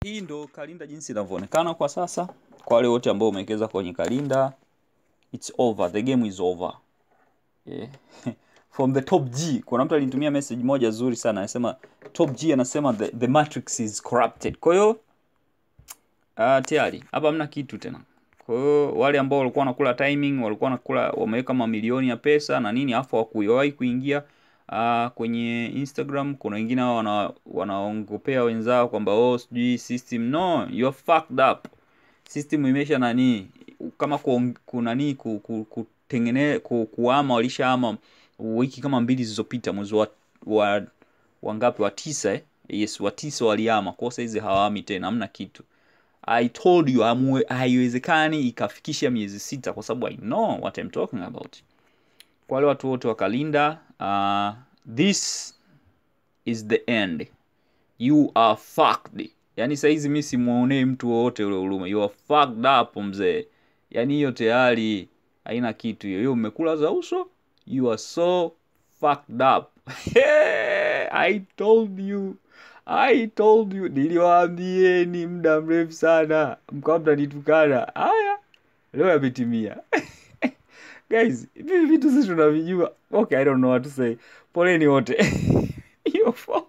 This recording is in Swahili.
Hii ndo Kalynda jinsi inavyoonekana kwa sasa. Kwa wale wote ambao umewekeza kwenye Kalynda, it's over, the game is over. Yeah. From the top G, kuna mtu alinitumia message moja nzuri sana, anasema top G anasema the matrix is corrupted. Kwa hiyo tayari hapa hamna kitu tena. Kwa hiyo wale ambao walikuwa wanakula timing, walikuwa wanakula wameweka mamilioni ya pesa na nini, afu hawakuwahi kuingia kwenye Instagram. Kuna wengine wanaongopea wenzao kwamba oh sijui system. No, you are fucked up. System imesha nani, kama kuna nini kutengeneza kuama, walishaama wiki kama 2 zilizopita, mwezi wa ngapi, wa 9 yes, wa 9 waliama. Kwa sasa hizi hawami tena, hamna kitu. I told you haiwezekani ikafikisha miezi 6 kwa sababu I know what I'm talking about. Kwa wale watu wote wa Kalynda, this is the end. You are fucked. Yani saizi mimi simuonee mtu wote ule huruma. You are fucked up mzee. Yani hiyo tayari haina kitu hiyo. Hiyo umekula za uso. You are so fucked up. I told you. Niliwaambieni muda mrefu sana. Mkawa mtanitukana. Haya. Leo yametimia. Guys, hivi vitu sisi tunavijua. Okay, I don't know what to say. Poleni wote. You fuck.